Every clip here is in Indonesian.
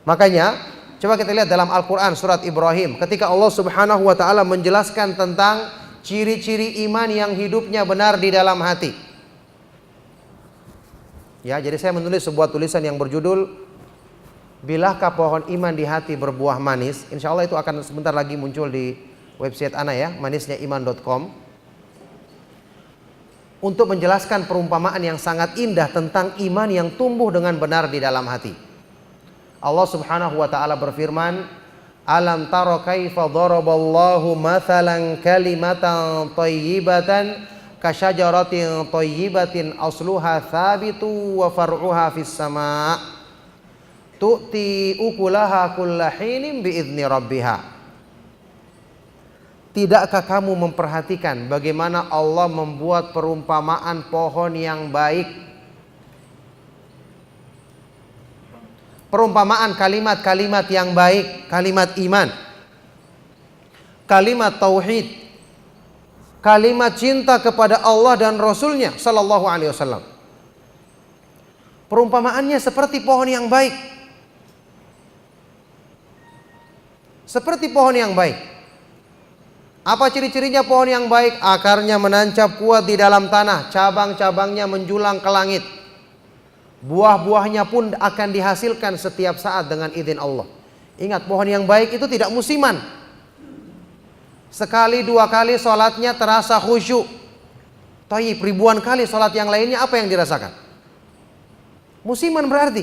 Makanya coba kita lihat dalam Al-Quran surat Ibrahim, ketika Allah Subhanahu wa ta'ala menjelaskan tentang ciri-ciri iman yang hidupnya benar di dalam hati. Ya, jadi saya menulis sebuah tulisan yang berjudul Bilahkah pohon iman di hati berbuah manis? Insya Allah itu akan sebentar lagi muncul di website Ana ya, manisnyaiman.com, untuk menjelaskan perumpamaan yang sangat indah tentang iman yang tumbuh dengan benar di dalam hati. Allah Subhanahu wa ta'ala berfirman, Alam taro kaifa daraballahu mathalan kalimatan thayyibatan kasyajaratin thayyibatin asluha thabitu wa far'uha fis sama' tu'ti ukulaha kulla hinin bi'izni rabbiha. Tidakkah kamu memperhatikan bagaimana Allah membuat perumpamaan pohon yang baik? Perumpamaan kalimat-kalimat yang baik, kalimat iman, kalimat tauhid, kalimat cinta kepada Allah dan Rasulnya Sallallahu Alaihi Wasallam. Perumpamaannya seperti pohon yang baik, seperti pohon yang baik. Apa ciri-cirinya pohon yang baik? Akarnya menancap kuat di dalam tanah, cabang-cabangnya menjulang ke langit. Buah-buahnya pun akan dihasilkan setiap saat dengan izin Allah. Ingat, pohon yang baik itu tidak musiman. Sekali dua kali sholatnya terasa khusyuk. Tapi ribuan kali sholat yang lainnya apa yang dirasakan? Musiman berarti.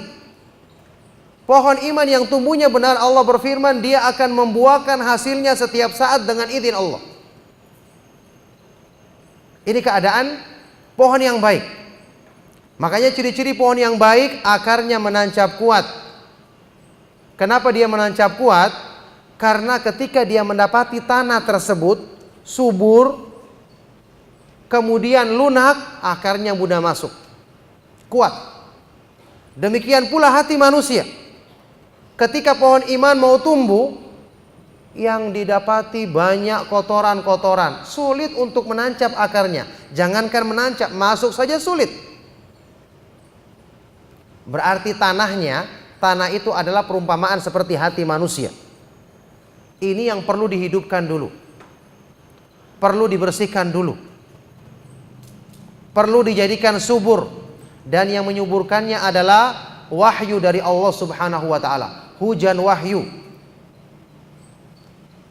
Pohon iman yang tumbuhnya benar, Allah berfirman, dia akan membuahkan hasilnya setiap saat dengan izin Allah. Ini keadaan pohon yang baik. Makanya ciri-ciri pohon yang baik, akarnya menancap kuat. Kenapa dia menancap kuat? Karena ketika dia mendapati tanah tersebut subur, kemudian lunak, akarnya mudah masuk, kuat. Demikian pula hati manusia. Ketika pohon iman mau tumbuh, yang didapati banyak kotoran-kotoran, sulit untuk menancap akarnya. Jangankan menancap, masuk saja sulit. Berarti tanah itu adalah perumpamaan seperti hati manusia. Ini yang perlu dihidupkan dulu, perlu dibersihkan dulu, perlu dijadikan subur. Dan yang menyuburkannya adalah wahyu dari Allah Subhanahu wa ta'ala, hujan wahyu.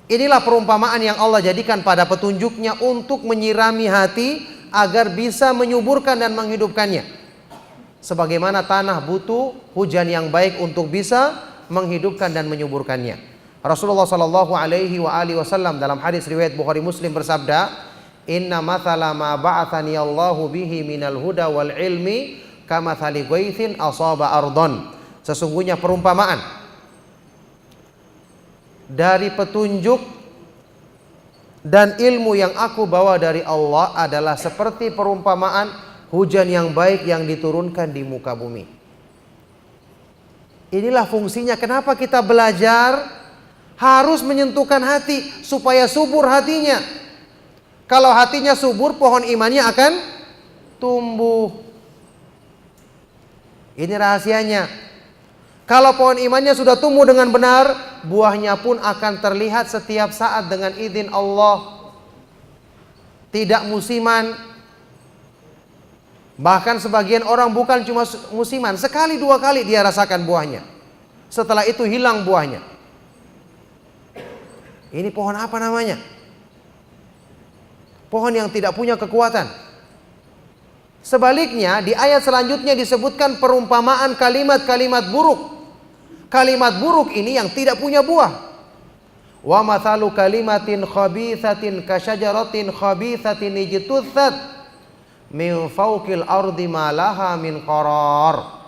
Inilah perumpamaan yang Allah jadikan pada petunjuknya untuk menyirami hati agar bisa menyuburkan dan menghidupkannya. Sebagaimana tanah butuh hujan yang baik untuk bisa menghidupkan dan menyuburkannya. Rasulullah Shallallahu Alaihi Wasallam dalam hadis riwayat Bukhari Muslim bersabda, Inna mathala ma ba'athani Allahu bihi minal huda wal ilmi kamathali ghaithin asaba ardon. Sesungguhnya perumpamaan dari petunjuk dan ilmu yang aku bawa dari Allah adalah seperti perumpamaan hujan yang baik yang diturunkan di muka bumi. Inilah fungsinya kenapa kita belajar harus menyentuhkan hati supaya subur hatinya. Kalau hatinya subur, pohon imannya akan tumbuh. Ini rahasianya. Kalau pohon imannya sudah tumbuh dengan benar, buahnya pun akan terlihat setiap saat dengan izin Allah. Tidak musiman. Bahkan sebagian orang bukan cuma musiman, sekali dua kali dia rasakan buahnya. Setelah itu hilang buahnya. Ini pohon apa namanya? Pohon yang tidak punya kekuatan. Sebaliknya di ayat selanjutnya disebutkan perumpamaan kalimat-kalimat buruk. Kalimat buruk ini yang tidak punya buah. Wa mathalu kalimatin khabithatin kasyajaratin khabithatin ijtutsat min fawqil ardi ma laha min qarar.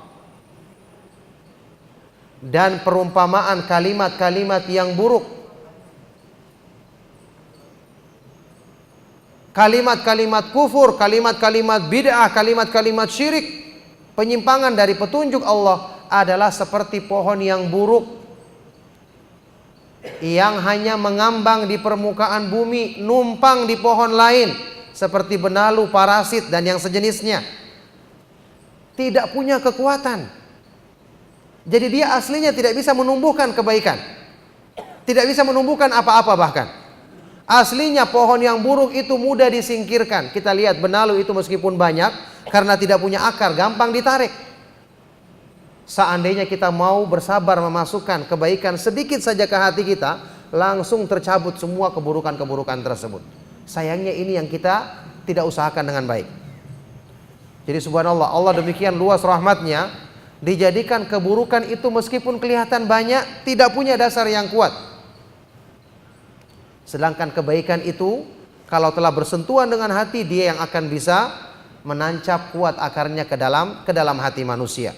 Dan perumpamaan kalimat-kalimat yang buruk, kalimat-kalimat kufur, kalimat-kalimat bid'ah, kalimat-kalimat syirik, penyimpangan dari petunjuk Allah adalah seperti pohon yang buruk yang hanya mengambang di permukaan bumi, numpang di pohon lain seperti benalu, parasit dan yang sejenisnya. Tidak punya kekuatan. Jadi dia aslinya tidak bisa menumbuhkan kebaikan, tidak bisa menumbuhkan apa-apa bahkan. Aslinya pohon yang buruk itu mudah disingkirkan. Kita lihat benalu itu meskipun banyak, karena tidak punya akar, gampang ditarik. Seandainya kita mau bersabar memasukkan kebaikan sedikit saja ke hati kita, langsung tercabut semua keburukan-keburukan tersebut. Sayangnya ini yang kita tidak usahakan dengan baik. Jadi subhanallah, Allah demikian luas rahmatnya, dijadikan keburukan itu meskipun kelihatan banyak, tidak punya dasar yang kuat. Sedangkan kebaikan itu kalau telah bersentuhan dengan hati, dia yang akan bisa menancap kuat akarnya ke dalam hati manusia.